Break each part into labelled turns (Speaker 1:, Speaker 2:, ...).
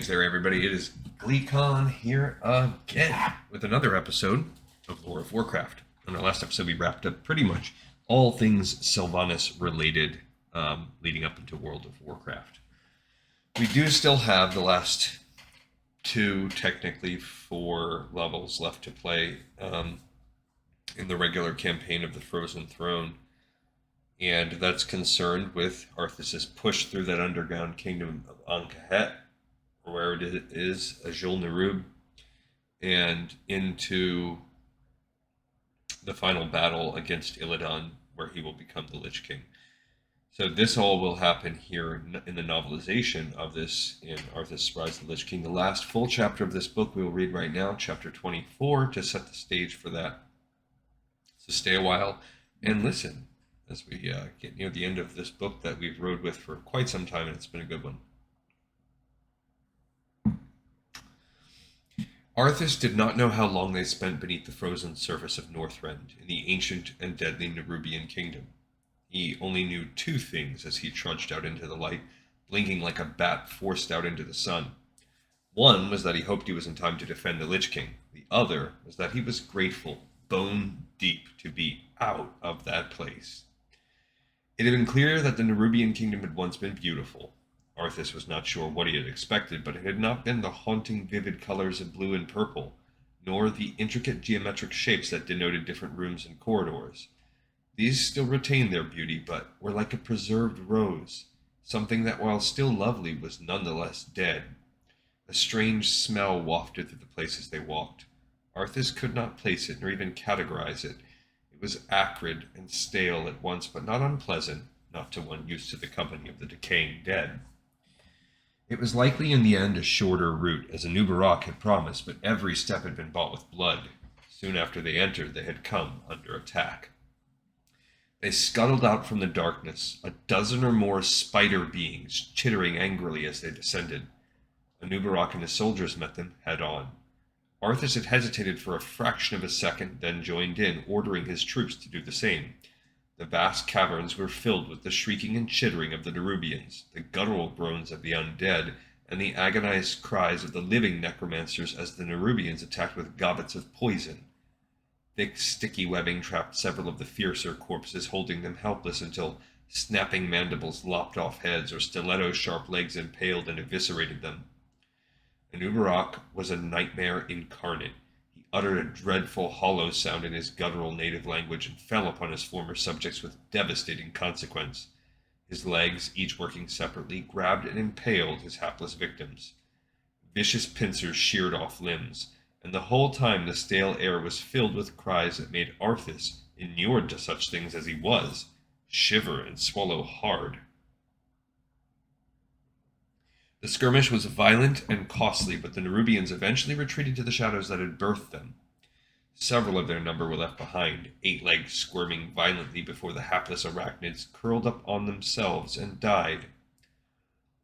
Speaker 1: Greetings there, everybody. It is GleeCon here again with another episode of Lore of Warcraft. In our last episode, we wrapped up pretty much all things Sylvanas related leading up into World of Warcraft. We do still have the last two, technically 4 levels left to play in the regular campaign of the Frozen Throne. And that's concerned with Arthas' push through that underground kingdom of Ahn'kahet, or where it is, Azul Nerub, and into the final battle against Illidan, where he will become the Lich King. So this all will happen here in the novelization of this in Arthas Rise of the Lich King. The last full chapter of this book we will read right now, chapter 24, to set the stage for that. So stay a while and listen as we get near the end of this book that we've rode with for quite some time, and it's been a good one. Arthas did not know how long they spent beneath the frozen surface of Northrend in the ancient and deadly Nerubian kingdom. He only knew 2 things as he trudged out into the light, blinking like a bat forced out into the sun. One was that he hoped he was in time to defend the Lich King. The other was that he was grateful, bone deep, to be out of that place. It had been clear that the Nerubian kingdom had once been beautiful. Arthas was not sure what he had expected, but it had not been the haunting, vivid colors of blue and purple, nor the intricate geometric shapes that denoted different rooms and corridors. These still retained their beauty, but were like a preserved rose, something that, while still lovely, was nonetheless dead. A strange smell wafted through the places they walked. Arthas could not place it, nor even categorize it. It was acrid and stale at once, but not unpleasant, not to one used to the company of the decaying dead. It was likely in the end a shorter route, as Anub'arak had promised, but every step had been bought with blood. Soon after they entered, they had come under attack. They scuttled out from the darkness, a dozen or more spider beings, chittering angrily as they descended. Anub'arak and his soldiers met them head-on. Arthas had hesitated for a fraction of a second, then joined in, ordering his troops to do the same. The vast caverns were filled with the shrieking and chittering of the Nerubians, the guttural groans of the undead, and the agonized cries of the living necromancers as the Nerubians attacked with gobbets of poison. Thick, sticky webbing trapped several of the fiercer corpses, holding them helpless until snapping mandibles lopped off heads or stiletto-sharp legs impaled and eviscerated them. Anub'arak was a nightmare incarnate. He uttered a dreadful, hollow sound in his guttural native language and fell upon his former subjects with devastating consequence. His legs, each working separately, grabbed and impaled his hapless victims. Vicious pincers sheared off limbs, and the whole time the stale air was filled with cries that made Arthas, inured to such things as he was, shiver and swallow hard. The skirmish was violent and costly, but the Nerubians eventually retreated to the shadows that had birthed them. Several of their number were left behind, 8 legs squirming violently before the hapless arachnids curled up on themselves and died.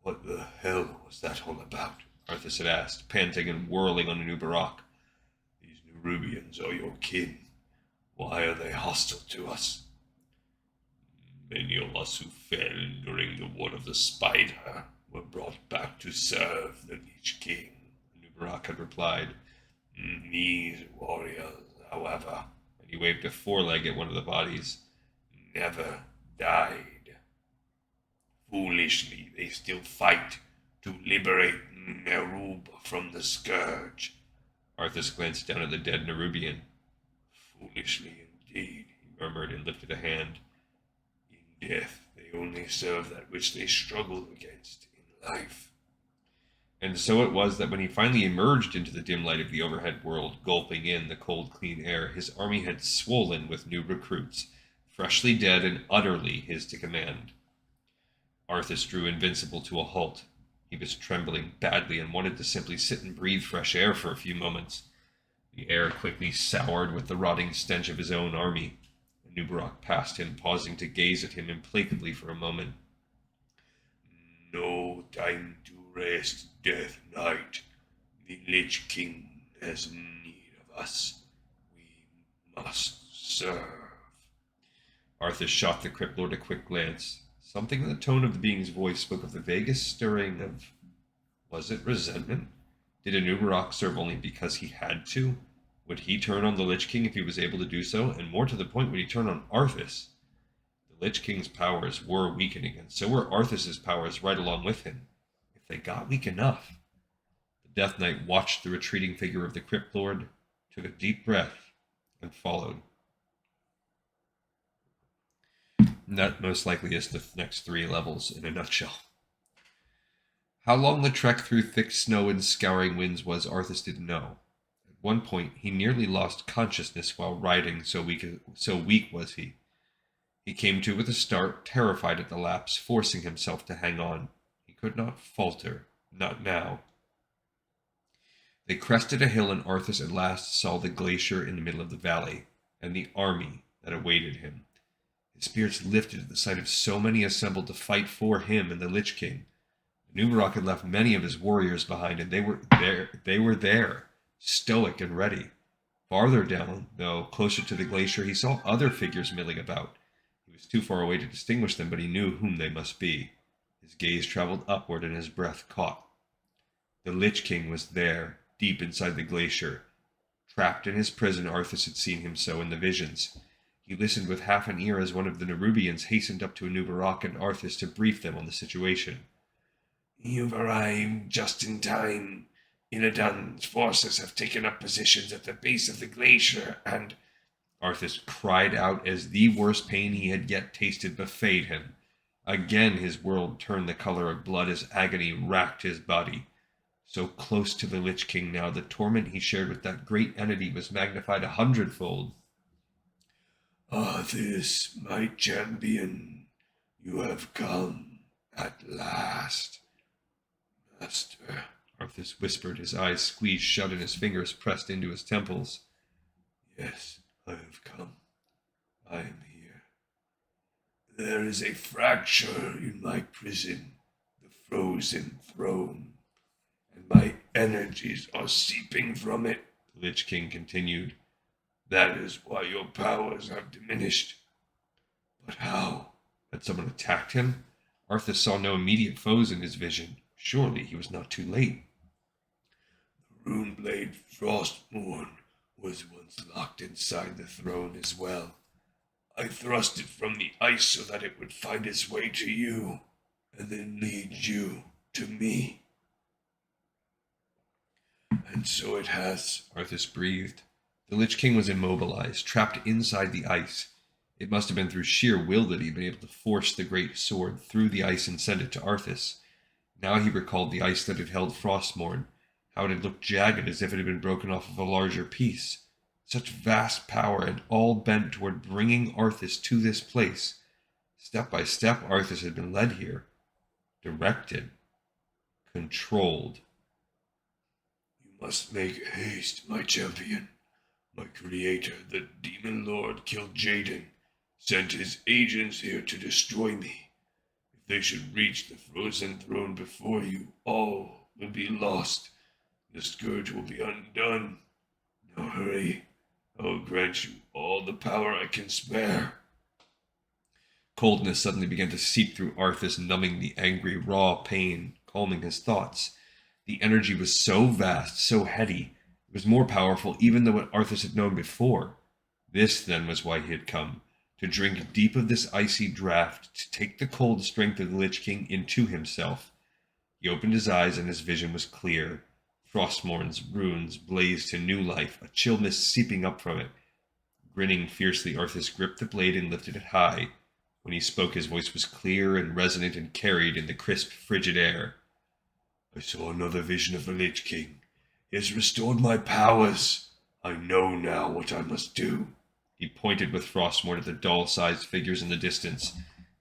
Speaker 1: "What the hell was that all about?" Arthas had asked, panting and whirling on Anub'arak. "These Nerubians are your kin. Why are they hostile to us?" "Many of us who fell during the War of the Spider were brought back to serve the Lich King," Anub'arak had replied. "These warriors, however," and he waved a foreleg at one of the bodies, "never died. Foolishly, they still fight to liberate Nerub from the scourge." Arthas glanced down at the dead Nerubian. "Foolishly indeed," he murmured and lifted a hand. "In death, they only serve that which they struggle against in life." And so it was that when he finally emerged into the dim light of the overhead world, gulping in the cold, clean air, his army had swollen with new recruits, freshly dead and utterly his to command. Arthas drew Invincible to a halt. He was trembling badly and wanted to simply sit and breathe fresh air for a few moments. The air quickly soured with the rotting stench of his own army. Anub'arak passed him, pausing to gaze at him implacably for a moment. "No time to rest, Death Knight. The Lich King has need of us. We must serve." Arthas shot the Crypt Lord a quick glance. Something in the tone of the being's voice spoke of the vaguest stirring of Was it resentment? Did Anubarak serve only because he had to? Would he turn on the Lich King if he was able to do so? And more to the point, would he turn on Arthas? The Lich King's powers were weakening, and so were Arthas's powers right along with him. If they got weak enough. The Death Knight watched the retreating figure of the Crypt Lord, took a deep breath, and followed. And that most likely is the next 3 levels in a nutshell. How long the trek through thick snow and scouring winds was, Arthas didn't know. At one point, he nearly lost consciousness while riding, so weak was he. He came to with a start, terrified at the lapse, forcing himself to hang on. He could not falter, not now. They crested a hill, and Arthas at last saw the glacier in the middle of the valley, and the army that awaited him. His spirits lifted at the sight of so many assembled to fight for him and the Lich King. Nubarak had left many of his warriors behind, and they were there, stoic and ready. Farther down, though, closer to the glacier, he saw other figures milling about. He was too far away to distinguish them, but he knew whom they must be. His gaze traveled upward, and his breath caught. The Lich King was there, deep inside the glacier. Trapped in his prison, Arthas had seen him so in the visions. He listened with half an ear as one of the Nerubians hastened up to Anubarak and Arthas to brief them on the situation.
Speaker 2: "You've arrived just in time. Illidan's forces have taken up positions at the base of the glacier, and..."
Speaker 1: Arthas cried out as the worst pain he had yet tasted buffeted him. Again his world turned the color of blood as agony racked his body. So close to the Lich King now, the torment he shared with that great entity was magnified 100-fold.
Speaker 2: "Arthas, my champion, you have come at last." "Master,"
Speaker 1: Arthas whispered, his eyes squeezed shut and his fingers pressed into his temples.
Speaker 2: "Yes, I have come. I am here. There is a fracture in my prison, the frozen throne, and my energies are seeping from it," the Lich King continued. "That is why your powers have diminished."
Speaker 1: But how? Had someone attacked him? Arthas saw no immediate foes in his vision. Surely he was not too late.
Speaker 2: "The Runeblade Frostmourne was once locked inside the throne as well. I thrust it from the ice so that it would find its way to you, and then lead you to me." "And so it has,"
Speaker 1: Arthas breathed. The Lich King was immobilized, trapped inside the ice. It must have been through sheer will that he had been able to force the great sword through the ice and send it to Arthas. Now he recalled the ice that had held Frostmourne, how it had looked jagged as if it had been broken off of a larger piece. Such vast power, and all bent toward bringing Arthas to this place. Step by step, Arthas had been led here. Directed. Controlled.
Speaker 2: "You must make haste, my champion. My creator, the Demon Lord Kil'jaeden, sent his agents here to destroy me. If they should reach the frozen throne before you, all will be lost. The scourge will be undone. Now hurry. I will grant you all the power I can spare."
Speaker 1: Coldness suddenly began to seep through Arthas, numbing the angry, raw pain, calming his thoughts. The energy was so vast, so heady. It was more powerful even than what Arthas had known before. This, then, was why he had come. To drink deep of this icy draught, to take the cold strength of the Lich King into himself. He opened his eyes, and his vision was clear. Frostmourne's runes blazed to new life, a chill mist seeping up from it. Grinning fiercely, Arthas gripped the blade and lifted it high. When he spoke, his voice was clear and resonant and carried in the crisp, frigid air.
Speaker 2: "I saw another vision of the Lich King. He has restored my powers. I know now what I must do."
Speaker 1: He pointed with Frostmourne at the doll-sized figures in the distance.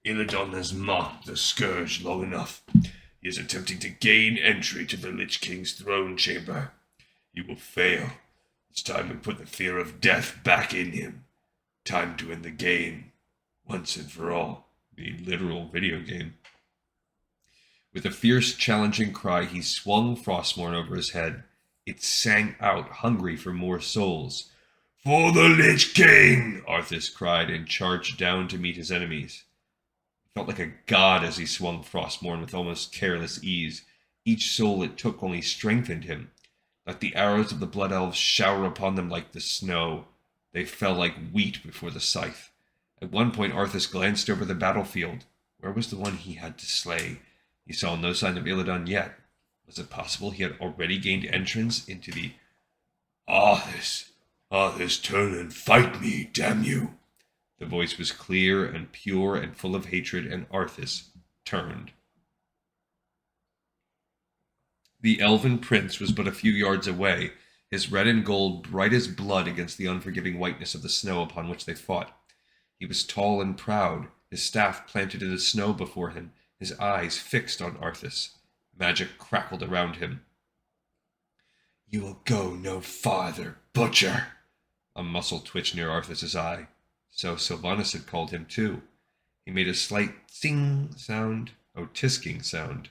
Speaker 2: "Illidan has mocked the scourge long enough. He is attempting to gain entry to the Lich King's throne chamber. He will fail. It's time we put the fear of death back in him. Time to end the game, once and for all."
Speaker 1: The literal video game. With a fierce, challenging cry, he swung Frostmourne over his head. It sang out, hungry for more souls.
Speaker 2: "For the Lich King!"
Speaker 1: Arthas cried and charged down to meet his enemies. He felt like a god as he swung Frostmourne with almost careless ease. Each soul it took only strengthened him. Let the arrows of the blood elves shower upon them like the snow. They fell like wheat before the scythe. At one point Arthas glanced over the battlefield. Where was the one he had to slay? He saw no sign of Illidan yet. Was it possible he had already gained entrance into the...
Speaker 2: Arthas! Arthas, turn and fight me, damn you!
Speaker 1: The voice was clear and pure and full of hatred, and Arthas turned. The elven prince was but a few yards away, his red and gold bright as blood against the unforgiving whiteness of the snow upon which they fought. He was tall and proud, his staff planted in the snow before him, his eyes fixed on Arthas. Magic crackled around him.
Speaker 2: You will go no farther, butcher!
Speaker 1: A muscle twitched near Arthas's eye. So Sylvanas had called him too. He made a slight sing sound, tisking sound,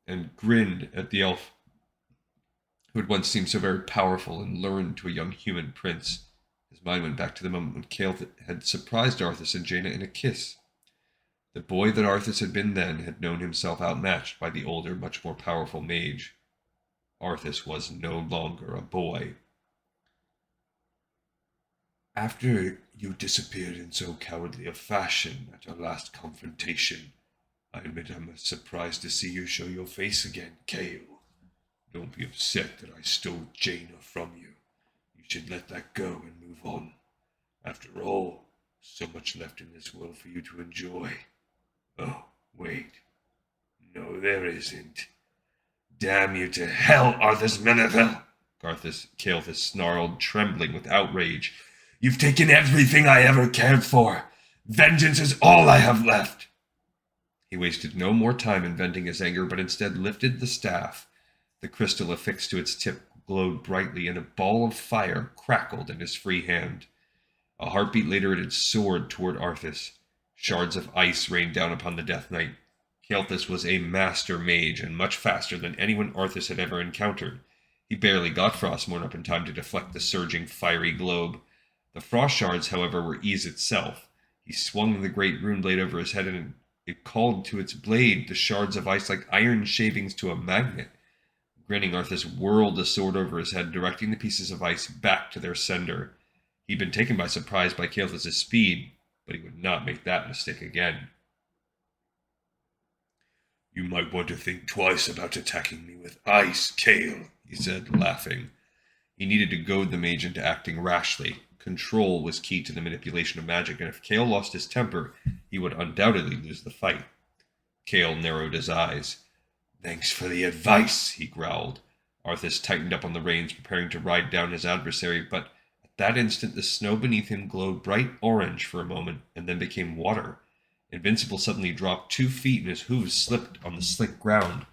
Speaker 1: and grinned at the elf who had once seemed so very powerful and lured to a young human prince. His mind went back to the moment when Kael had surprised Arthas and Jaina in a kiss. The boy that Arthas had been then had known himself outmatched by the older, much more powerful mage. Arthas was no longer a boy.
Speaker 2: After you disappeared in so cowardly a fashion at our last confrontation, I admit I'm surprised to see you show your face again, Kael. Don't be upset that I stole Jaina from you. You should let that go and move on. After all, so much left in this world for you to enjoy. Oh, wait. No, there isn't. Damn you to hell, Arthas Menethil!
Speaker 1: Kael'thas snarled, trembling with outrage.
Speaker 2: You've taken everything I ever cared for. Vengeance is all I have left.
Speaker 1: He wasted no more time in venting his anger, but instead lifted the staff. The crystal affixed to its tip glowed brightly, and a ball of fire crackled in his free hand. A heartbeat later it had soared toward Arthas. Shards of ice rained down upon the Death Knight. Kael'thas was a master mage, and much faster than anyone Arthas had ever encountered. He barely got Frostmourne up in time to deflect the surging, fiery globe. The frost shards, however, were ease itself. He swung the great rune blade over his head, and it called to its blade the shards of ice like iron shavings to a magnet. Grinning, Arthas whirled the sword over his head, directing the pieces of ice back to their sender. He'd been taken by surprise by Kael'thas' speed, but he would not make that mistake again.
Speaker 2: You might want to think twice about attacking me with ice, Kael,
Speaker 1: he said, laughing. He needed to goad the mage into acting rashly. Control was key to the manipulation of magic, and if Kael lost his temper, he would undoubtedly lose the fight. Kael narrowed his eyes.
Speaker 2: Thanks for the advice,
Speaker 1: he growled. Arthas tightened up on the reins, preparing to ride down his adversary, but at that instant the snow beneath him glowed bright orange for a moment, and then became water. Invincible suddenly dropped 2 feet, and his hooves slipped on the slick ground.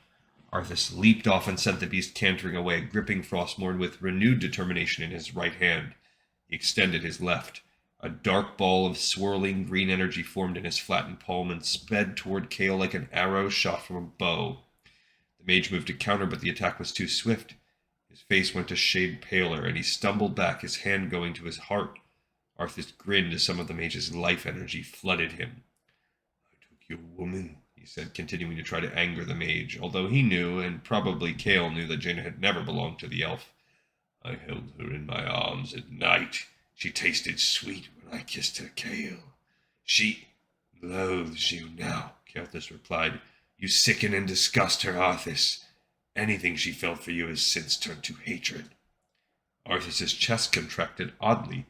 Speaker 1: Arthas leaped off and sent the beast cantering away, gripping Frostmourne with renewed determination in his right hand. He extended his left. A dark ball of swirling green energy formed in his flattened palm and sped toward Kael like an arrow shot from a bow. The mage moved to counter, but the attack was too swift. His face went a shade paler, and he stumbled back, his hand going to his heart. Arthas grinned as some of the mage's life energy flooded him.
Speaker 2: I took your woman,
Speaker 1: he said, continuing to try to anger the mage, although he knew, and probably Kael knew, that Jaina had never belonged to the elf.
Speaker 2: I held her in my arms at night. She tasted sweet when I kissed her, Kael. She loathes you now, Kael'thas replied. You sicken and disgust her, Arthas. Anything she felt for you has since turned to hatred.
Speaker 1: Arthas's chest contracted oddly.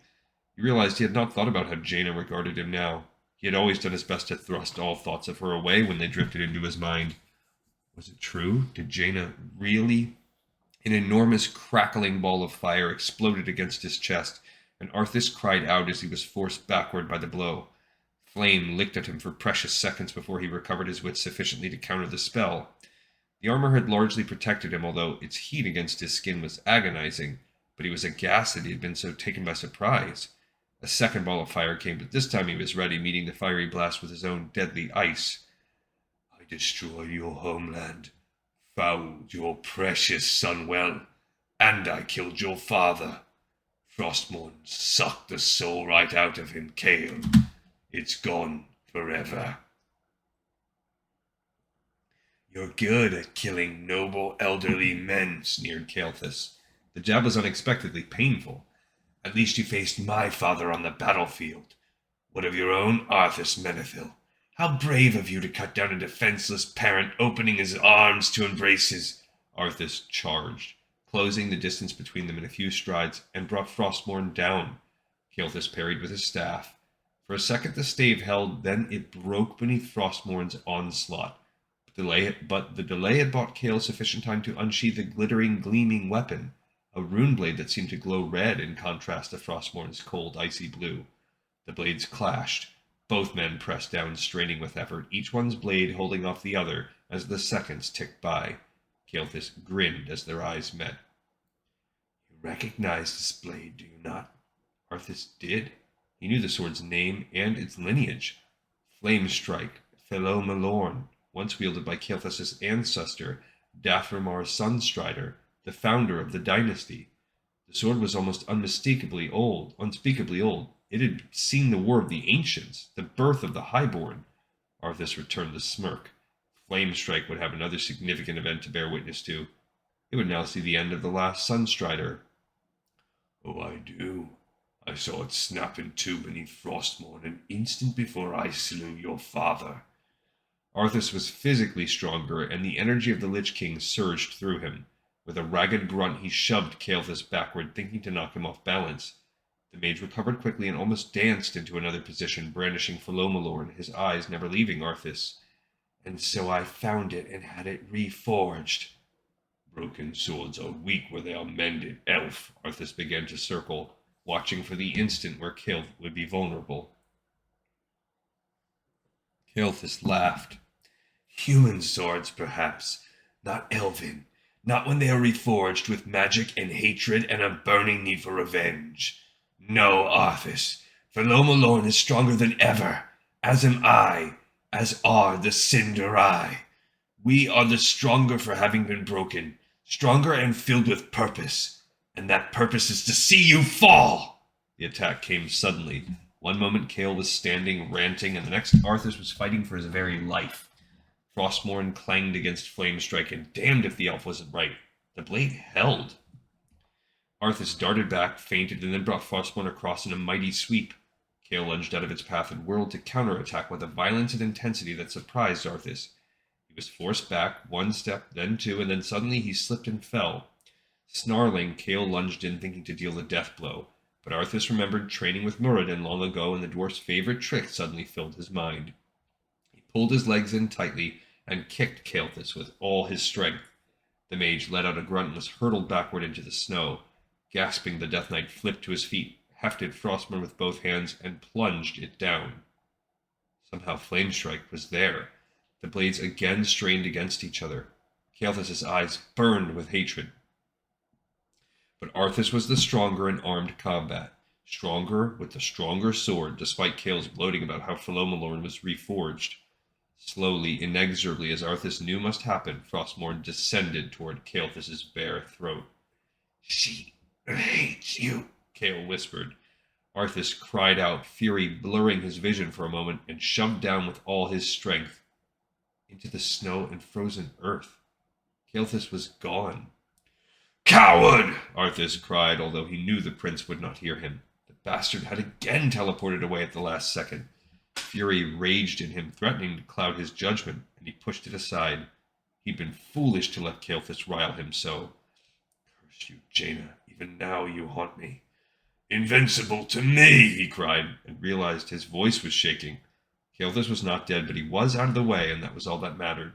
Speaker 1: He realized he had not thought about how Jaina regarded him now. He had always done his best to thrust all thoughts of her away when they drifted into his mind. Was it true? Did Jaina really? An enormous crackling ball of fire exploded against his chest, and Arthas cried out as he was forced backward by the blow. Flame licked at him for precious seconds before he recovered his wits sufficiently to counter the spell. The armor had largely protected him, although its heat against his skin was agonizing, but he was aghast that he had been so taken by surprise. A second ball of fire came, but this time he was ready, meeting the fiery blast with his own deadly ice.
Speaker 2: I destroyed your homeland, fouled your precious son well, and I killed your father. Frostmourne sucked the soul right out of him, Kael. It's gone forever. You're good at killing noble elderly men,
Speaker 1: sneered Kael'thas. The jab was unexpectedly painful.
Speaker 2: At least you faced my father on the battlefield. What of your own, Arthas Menethil? How brave of you to cut down a defenseless parent opening his arms to embrace his...
Speaker 1: Arthas charged, closing the distance between them in a few strides, and brought Frostmourne down. Kael'thas parried with his staff. For a second the stave held, then it broke beneath Frostmourne's onslaught. But the delay had bought Kael sufficient time to unsheath a glittering, gleaming weapon, a rune blade that seemed to glow red in contrast to Frostmourne's cold, icy blue. The blades clashed. Both men pressed down, straining with effort, each one's blade holding off the other as the seconds ticked by. Kael'thas grinned as their eyes met.
Speaker 2: You recognize this blade, do you not?
Speaker 1: Arthas did. He knew the sword's name and its lineage. Flame Strike, Felomilorn, once wielded by Kael'thas' ancestor, Dathramar's Sunstrider, the founder of the dynasty. The sword was almost unspeakably old. It had seen the war of the ancients, the birth of the highborn. Arthas returned the smirk. Flame Strike would have another significant event to bear witness to. It would now see the end of the last Sunstrider.
Speaker 2: Oh, I do. I saw it snap in two beneath Frostmourne an instant before I slew your father.
Speaker 1: Arthas was physically stronger, and the energy of the Lich King surged through him. With a ragged grunt, he shoved Kael'thas backward, thinking to knock him off balance. The mage recovered quickly and almost danced into another position, brandishing Felomilorn, his eyes never leaving Arthas.
Speaker 2: And so I found it and had it reforged. Broken swords are weak where they are mended, elf.
Speaker 1: Arthas began to circle, watching for the instant where Kael would be vulnerable. Kael'thas laughed.
Speaker 2: Human swords, perhaps, not elven. Not when they are reforged with magic and hatred and a burning need for revenge. No, Arthas. Felomilorn is stronger than ever, as am I, as are the Cinder Eye. We are the stronger for having been broken, stronger and filled with purpose, and that purpose is to see you fall.
Speaker 1: The attack came suddenly. One moment Kael was standing, ranting, and the next Arthas was fighting for his very life. Frostmourne clanged against Flame Strike, and damned if the elf wasn't right. The blade held. Arthas darted back, feinted, and then brought Frostmourne across in a mighty sweep. Kael lunged out of its path and whirled to counterattack with a violence and intensity that surprised Arthas. He was forced back, one step, then two, and then suddenly he slipped and fell. Snarling, Kael lunged in, thinking to deal the death blow. But Arthas remembered training with Muradin long ago, and the dwarf's favorite trick suddenly filled his mind. He pulled his legs in tightly and kicked Kael'thas with all his strength. The mage let out a grunt and was hurtled backward into the snow. Gasping, the Death Knight flipped to his feet, hefted Frostmourne with both hands, and plunged it down. Somehow Flame Strike was there. The blades again strained against each other. Kael'thas' eyes burned with hatred. But Arthas was the stronger in armed combat, stronger with the stronger sword, despite Kael's gloating about how Felomilorn was reforged. Slowly, inexorably, as Arthas knew must happen, Frostmourne descended toward Kael'thas' bare throat.
Speaker 2: She hates you,
Speaker 1: Kael whispered. Arthas cried out, fury blurring his vision for a moment, and shoved down with all his strength into the snow and frozen earth. Kael'thas was gone.
Speaker 2: Coward!
Speaker 1: Arthas cried, although he knew the prince would not hear him. The bastard had again teleported away at the last second. Fury raged in him, threatening to cloud his judgment, and he pushed it aside. He'd been foolish to let Kael'thas rile him so.
Speaker 2: Curse you, Jaina. Even now you haunt me. Invincible to me, he cried,
Speaker 1: and realized his voice was shaking. Kael'thas was not dead, but he was out of the way, and that was all that mattered.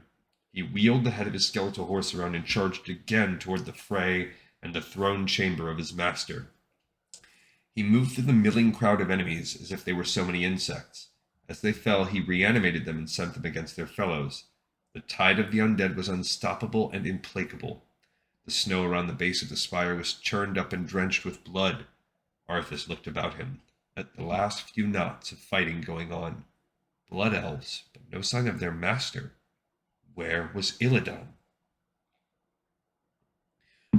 Speaker 1: He wheeled the head of his skeletal horse around and charged again toward the fray and the throne chamber of his master. He moved through the milling crowd of enemies as if they were so many insects. As they fell, he reanimated them and sent them against their fellows. The tide of the undead was unstoppable and implacable. The snow around the base of the spire was churned up and drenched with blood. Arthas looked about him, at the last few knots of fighting going on. Blood elves, but no sign of their master. Where was Illidan?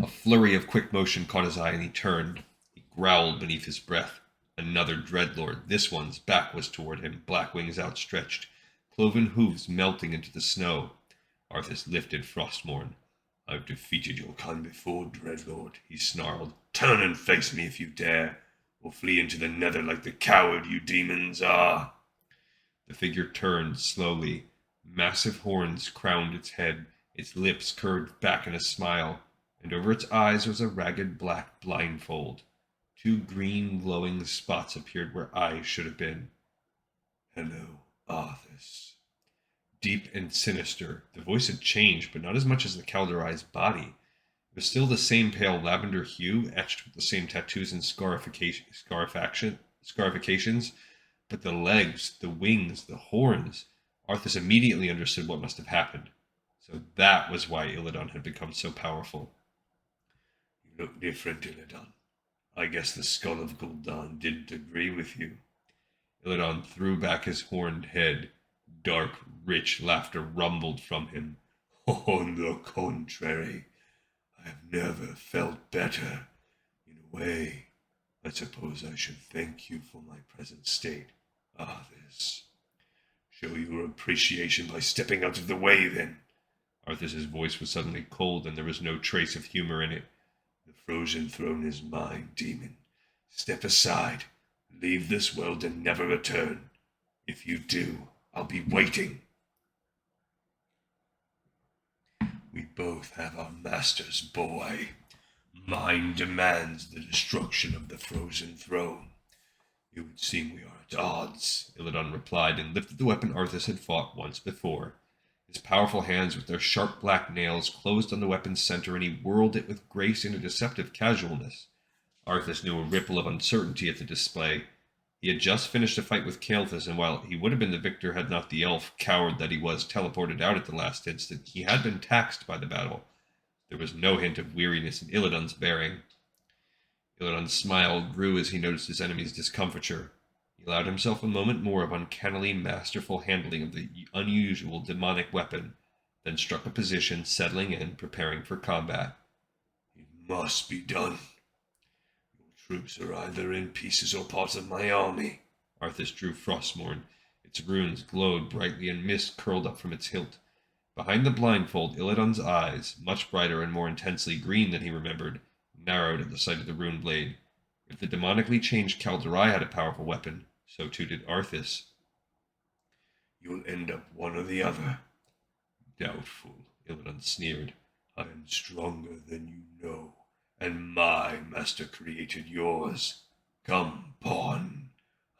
Speaker 1: A flurry of quick motion caught his eye, and he turned. He growled beneath his breath. Another dreadlord. This one's back was toward him, black wings outstretched, cloven hooves melting into the snow. Arthas lifted Frostmourne.
Speaker 2: I've defeated your kind before, Dreadlord, he snarled. Turn and face me if you dare, or flee into the nether like the coward you demons are.
Speaker 1: The figure turned slowly. Massive horns crowned its head, its lips curved back in a smile, and over its eyes was a ragged black blindfold. 2 green glowing spots appeared where eyes should have been.
Speaker 2: Hello, Arthas.
Speaker 1: Deep and sinister, the voice had changed, but not as much as the Kaldorai's body. It was still the same pale lavender hue, etched with the same tattoos and scarifications, but the legs, the wings, the horns. Arthas immediately understood what must have happened. So that was why Illidan had become so powerful.
Speaker 2: You look different, Illidan. I guess the Skull of Gul'dan didn't agree with you.
Speaker 1: Illidan threw back his horned head. Dark, rich laughter rumbled from him.
Speaker 2: On the contrary, I have never felt better. In a way, I suppose I should thank you for my present state, Arthas. Show your appreciation by stepping out of the way, then.
Speaker 1: Arthas's voice was suddenly cold, and there was no trace of humor in it.
Speaker 2: The frozen throne is mine, demon. Step aside. Leave this world and never return. If you do, I'll be waiting. We both have our masters, boy. Mine demands the destruction of the frozen throne. It would seem we are at odds,
Speaker 1: Illidan replied, and lifted the weapon Arthas had fought once before. His powerful hands with their sharp black nails closed on the weapon's center, and he whirled it with grace and a deceptive casualness. Arthas knew a ripple of uncertainty at the display. He had just finished a fight with Kael'thas, and while he would have been the victor had not the elf, coward that he was, teleported out at the last instant, he had been taxed by the battle. There was no hint of weariness in Illidan's bearing. Illidan's smile grew as he noticed his enemy's discomfiture. He allowed himself a moment more of uncannily masterful handling of the unusual demonic weapon, then struck a position, settling in, preparing for combat.
Speaker 2: It must be done. Troops are either in pieces or part of my army.
Speaker 1: Arthas drew Frostmourne. Its runes glowed brightly and mist curled up from its hilt. Behind the blindfold, Illidan's eyes, much brighter and more intensely green than he remembered, narrowed at the sight of the rune blade. If the demonically changed Kal'dorai had a powerful weapon, so too did Arthas.
Speaker 2: You'll end up one or the other.
Speaker 1: Doubtful, Illidan sneered.
Speaker 2: I am stronger than you know, and my master created yours. Come, pawn.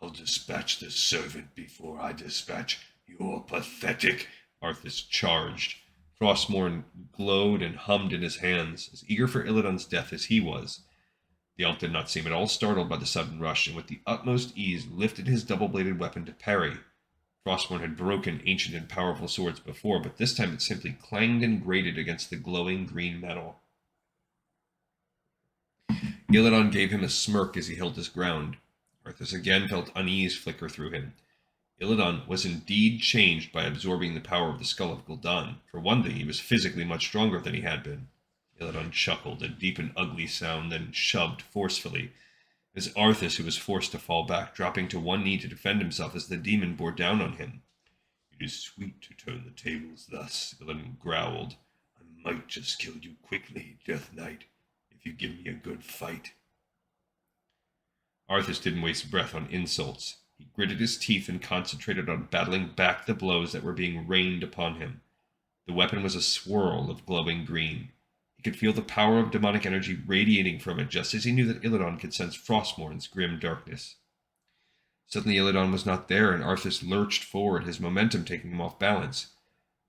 Speaker 2: I'll dispatch the servant before I dispatch your pathetic.
Speaker 1: Arthas charged. Frostmourne glowed and hummed in his hands, as eager for Illidan's death as he was. The elf did not seem at all startled by the sudden rush, and with the utmost ease lifted his double-bladed weapon to parry. Frostmourne had broken ancient and powerful swords before, but this time it simply clanged and grated against the glowing green metal. Illidan gave him a smirk as he held his ground. Arthas again felt unease flicker through him. Illidan was indeed changed by absorbing the power of the Skull of Gul'dan. For one thing, he was physically much stronger than he had been. Illidan chuckled, a deep and ugly sound, then shoved forcefully. It was Arthas who was forced to fall back, dropping to one knee to defend himself as the demon bore down on him.
Speaker 2: It is sweet to turn the tables thus, Illidan growled. I might just kill you quickly, Death Knight, if you give me a good fight.
Speaker 1: Arthas didn't waste breath on insults. He gritted his teeth and concentrated on battling back the blows that were being rained upon him. The weapon was a swirl of glowing green. He could feel the power of demonic energy radiating from it, just as he knew that Illidan could sense Frostmourne's grim darkness. Suddenly Illidan was not there, and Arthas lurched forward, his momentum taking him off balance.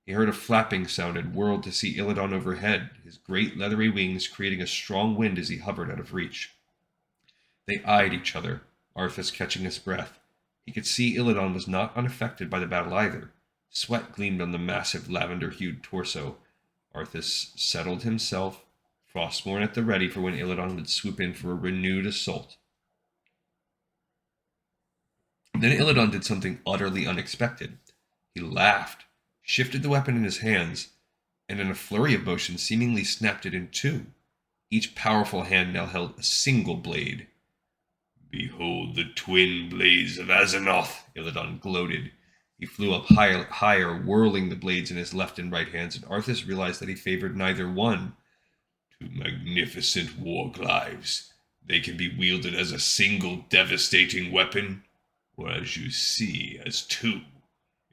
Speaker 1: He heard a flapping sound and whirled to see Illidan overhead, his great leathery wings creating a strong wind as he hovered out of reach. They eyed each other, Arthas catching his breath. He could see Illidan was not unaffected by the battle either. Sweat gleamed on the massive lavender-hued torso. Arthas settled himself, Frostmourne at the ready for when Illidan would swoop in for a renewed assault. Then Illidan did something utterly unexpected. He laughed, shifted the weapon in his hands, and in a flurry of motion seemingly snapped it in two. Each powerful hand now held a single blade.
Speaker 2: Behold the twin blades of Azzinoth,
Speaker 1: Illidan gloated. He flew up higher, whirling the blades in his left and right hands, and Arthas realized that he favored neither one.
Speaker 2: Two magnificent warglaives. They can be wielded as a single devastating weapon, or as you see, as two.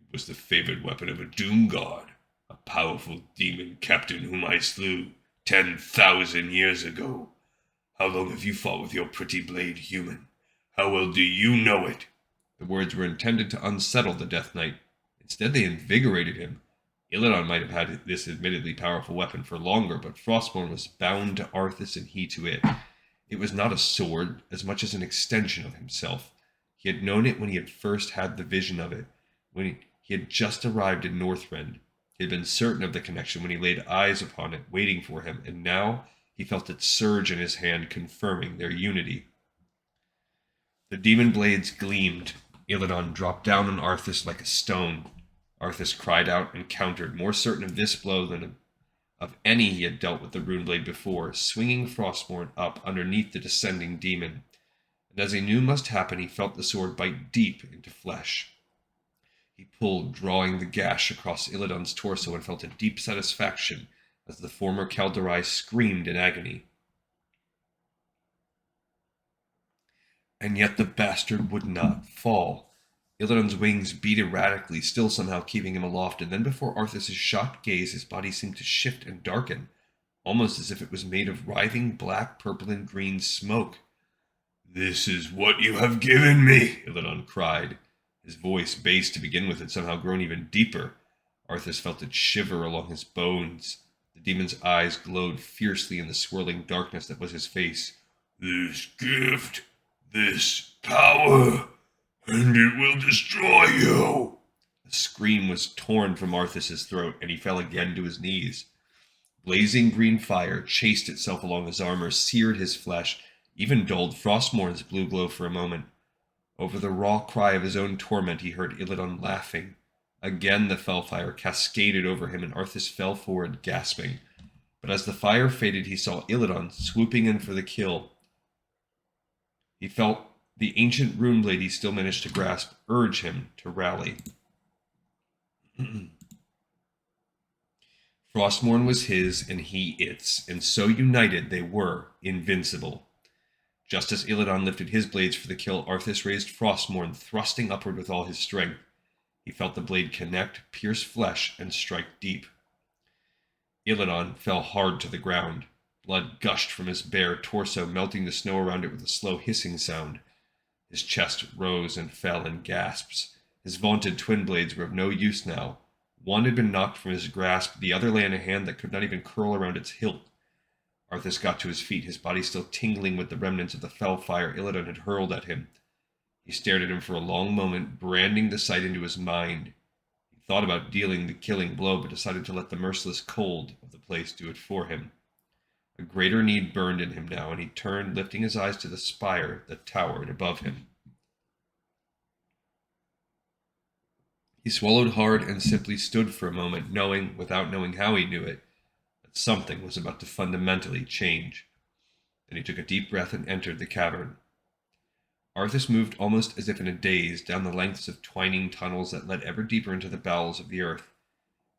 Speaker 2: It was the favorite weapon of a Doomguard, a powerful demon captain whom I slew 10,000 years ago. How long have you fought with your pretty blade, human? How well do you know it?
Speaker 1: The words were intended to unsettle the Death Knight. Instead, they invigorated him. Illidan might have had this admittedly powerful weapon for longer, but Frostmourne was bound to Arthas and he to it. It was not a sword, as much as an extension of himself. He had known it when he had first had the vision of it, when he had just arrived in Northrend. He had been certain of the connection when he laid eyes upon it, waiting for him, and now he felt it surge in his hand, confirming their unity. The demon blades gleamed. Illidan dropped down on Arthas like a stone. Arthas cried out and countered, more certain of this blow than of any he had dealt with the Runeblade before, swinging Frostmourne up underneath the descending demon. And as he knew must happen, he felt the sword bite deep into flesh. He pulled, drawing the gash across Illidan's torso, and felt a deep satisfaction as the former Kaldarai screamed in agony. And yet the bastard would not fall. Illidan's wings beat erratically, still somehow keeping him aloft, and then before Arthas' shocked gaze, his body seemed to shift and darken, almost as if it was made of writhing black, purple, and green smoke.
Speaker 2: "This is what you have given me,"
Speaker 1: Illidan cried. His voice, bass to begin with, had somehow grown even deeper. Arthas felt it shiver along his bones. The demon's eyes glowed fiercely in the swirling darkness that was his face.
Speaker 2: "This gift, this power, and it will destroy you."
Speaker 1: A scream was torn from Arthas' throat, and he fell again to his knees. Blazing green fire chased itself along his armor, seared his flesh, even dulled Frostmourne's blue glow for a moment. Over the raw cry of his own torment, he heard Illidan laughing. Again the fellfire cascaded over him, and Arthas fell forward, gasping. But as the fire faded, he saw Illidan swooping in for the kill. He felt the ancient runeblade he still managed to grasp urge him to rally. Frostmourne was his, and he its, and so united they were invincible. Just as Illidan lifted his blades for the kill, Arthas raised Frostmourne, thrusting upward with all his strength. He felt the blade connect, pierce flesh, and strike deep. Illidan fell hard to the ground. Blood gushed from his bare torso, melting the snow around it with a slow hissing sound. His chest rose and fell in gasps. His vaunted twin blades were of no use now. One had been knocked from his grasp, the other lay in a hand that could not even curl around its hilt. Arthas got to his feet, his body still tingling with the remnants of the fell fire Illidan had hurled at him. He stared at him for a long moment, branding the sight into his mind. He thought about dealing the killing blow, but decided to let the merciless cold of the place do it for him. A greater need burned in him now, and he turned, lifting his eyes to the spire that towered above him. He swallowed hard and simply stood for a moment, knowing, without knowing how he knew it, that something was about to fundamentally change. Then he took a deep breath and entered the cavern. Arthas moved almost as if in a daze down the lengths of twining tunnels that led ever deeper into the bowels of the earth.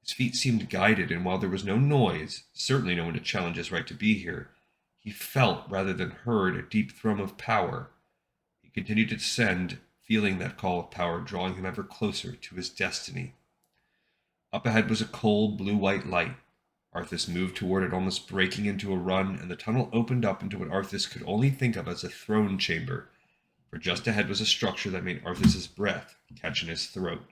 Speaker 1: His feet seemed guided, and while there was no noise, certainly no one to challenge his right to be here, he felt rather than heard a deep thrum of power. He continued to descend, feeling that call of power drawing him ever closer to his destiny. Up ahead was a cold blue-white light. Arthas moved toward it, almost breaking into a run, and the tunnel opened up into what Arthas could only think of as a throne chamber, for just ahead was a structure that made Arthas's breath catch in his throat.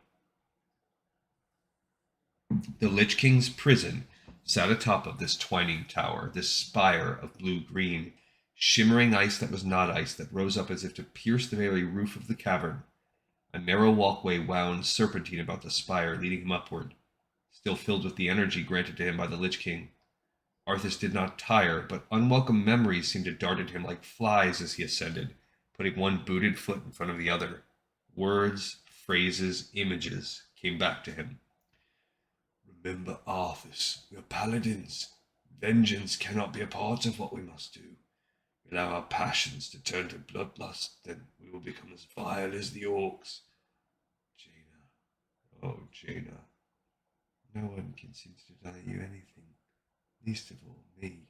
Speaker 1: The Lich King's prison sat atop of this twining tower, this spire of blue-green, shimmering ice that was not ice, that rose up as if to pierce the very roof of the cavern. A narrow walkway wound serpentine about the spire, leading him upward, still filled with the energy granted to him by the Lich King. Arthas did not tire, but unwelcome memories seemed to dart at him like flies as he ascended, putting one booted foot in front of the other. Words, phrases, images came back to him.
Speaker 2: "Remember Arthas, we are paladins. Vengeance cannot be a part of what we must do. We allow our passions to turn to bloodlust, then we will become as vile as the orcs. Jaina,
Speaker 1: Oh, Jaina, no one can seem to deny you anything, least of all me.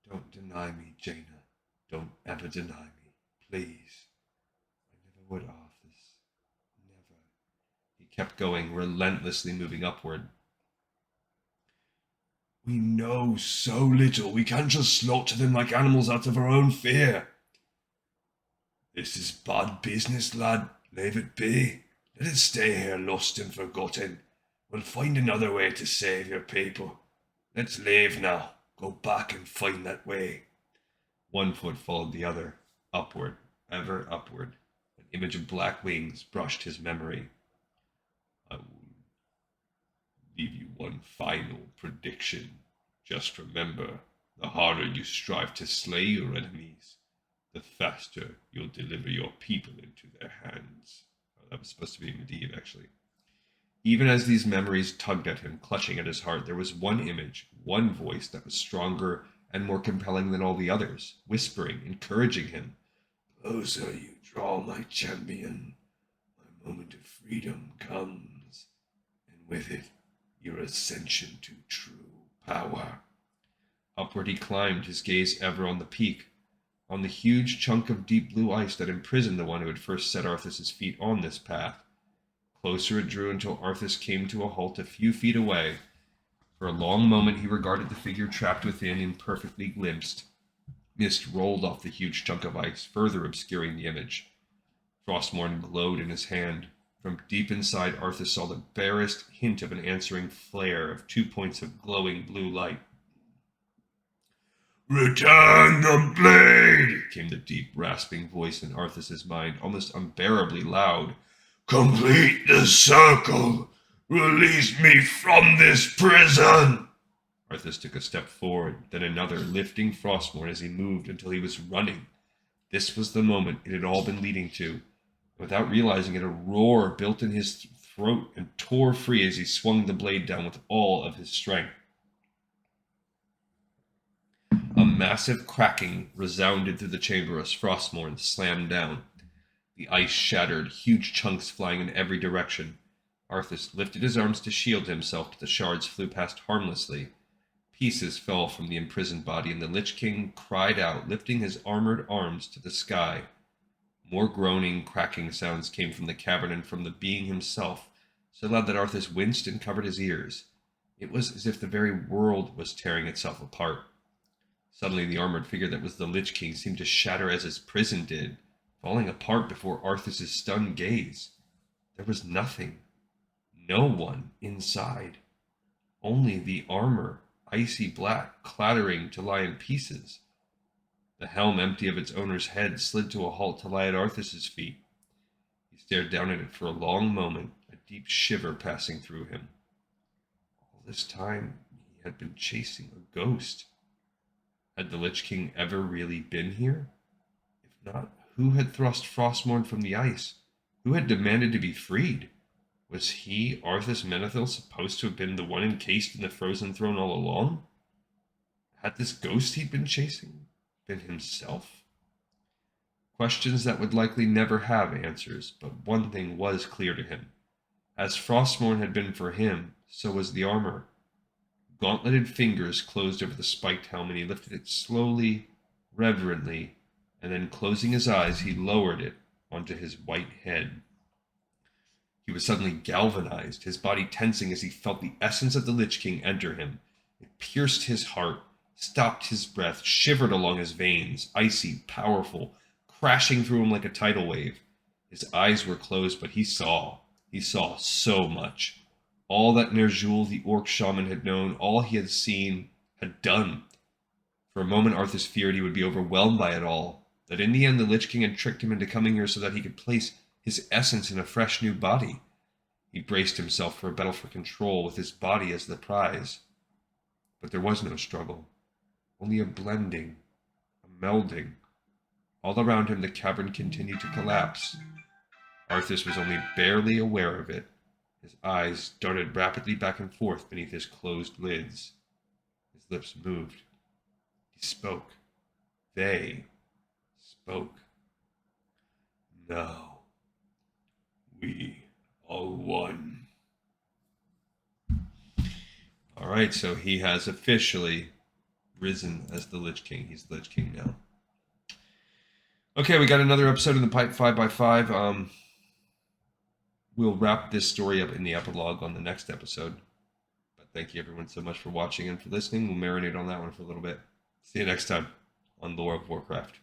Speaker 1: Don't deny me, Jaina. Don't ever deny me, please. I never would, Arthas. Never. He kept going, relentlessly moving upward.
Speaker 2: We know so little, we can't just slaughter them like animals out of our own fear. This is bad business, lad. Leave it be. Let it stay here lost and forgotten. We'll find another way to save your people. Let's leave now. Go back and find that way.
Speaker 1: One foot followed the other, upward, ever upward. An image of black wings brushed his memory. I will leave you one final prediction. Just remember, the harder you strive to slay your enemies, the faster you'll deliver your people into their hands. Oh, that was supposed to be Medivh, actually. Even as these memories tugged at him, clutching at his heart, there was one image, one voice that was stronger and more compelling than all the others, whispering, encouraging him.
Speaker 2: Closer you draw, my champion. My moment of freedom comes, and with it, your ascension to true power.
Speaker 1: Upward he climbed, his gaze ever on the peak, on the huge chunk of deep blue ice that imprisoned the one who had first set Arthas's feet on this path. Closer it drew until Arthas came to a halt a few feet away. For a long moment he regarded the figure trapped within, imperfectly glimpsed. Mist rolled off the huge chunk of ice, further obscuring the image. Frostmourne glowed in his hand. From deep inside, Arthas saw the barest hint of an answering flare of 2 points of glowing blue light.
Speaker 2: Return the blade!
Speaker 1: Came the deep, rasping voice in Arthas's mind, almost unbearably loud.
Speaker 2: Complete the circle! Release me from this prison!
Speaker 1: Arthas took a step forward, then another, lifting Frostmourne as he moved until he was running. This was the moment it had all been leading to. Without realizing it, a roar built in his throat and tore free as he swung the blade down with all of his strength. A massive cracking resounded through the chamber as Frostmourne slammed down. The ice shattered, huge chunks flying in every direction. Arthas lifted his arms to shield himself, but the shards flew past harmlessly. Pieces fell from the imprisoned body, and the Lich King cried out, lifting his armored arms to the sky. More groaning, cracking sounds came from the cavern and from the being himself, so loud that Arthas winced and covered his ears. It was as if the very world was tearing itself apart. Suddenly the armored figure that was the Lich King seemed to shatter as his prison did, falling apart before Arthas's stunned gaze. There was nothing. No one inside. Only the armor, icy black, clattering to lie in pieces. The helm, empty of its owner's head, slid to a halt to lie at Arthas's feet. He stared down at it for a long moment, a deep shiver passing through him. All this time he had been chasing a ghost. Had the Lich King ever really been here? If not, who had thrust Frostmourne from the ice? Who had demanded to be freed? Was he, Arthas Menethil, supposed to have been the one encased in the frozen throne all along? Had this ghost he'd been chasing been himself? Questions that would likely never have answers, but one thing was clear to him. As Frostmourne had been for him, so was the armor. Gauntleted fingers closed over the spiked helm, and he lifted it slowly, reverently, and then closing his eyes, he lowered it onto his white head. He was suddenly galvanized, his body tensing as he felt the essence of the Lich King enter him. It pierced his heart, stopped his breath, shivered along his veins, icy, powerful, crashing through him like a tidal wave. His eyes were closed, but he saw so much. All that Ner'zhul, the orc shaman, had known, all he had seen, had done. For a moment, Arthas feared he would be overwhelmed by it all, that in the end the Lich King had tricked him into coming here so that he could place his essence in a fresh new body. He braced himself for a battle for control, with his body as the prize. But there was no struggle, only a blending, a melding. All around him the cavern continued to collapse. Arthas was only barely aware of it. His eyes darted rapidly back and forth beneath his closed lids. His lips moved. He spoke. They spoke.
Speaker 2: Now, we are one.
Speaker 1: All right, so he has officially risen as the Lich King. He's the Lich King now. Okay, we got another episode in the pipe, 5x5. We'll wrap this story up in the epilogue on the next episode. But thank you everyone so much for watching and for listening. We'll marinate on that one for a little bit. See you next time on Lore of Warcraft.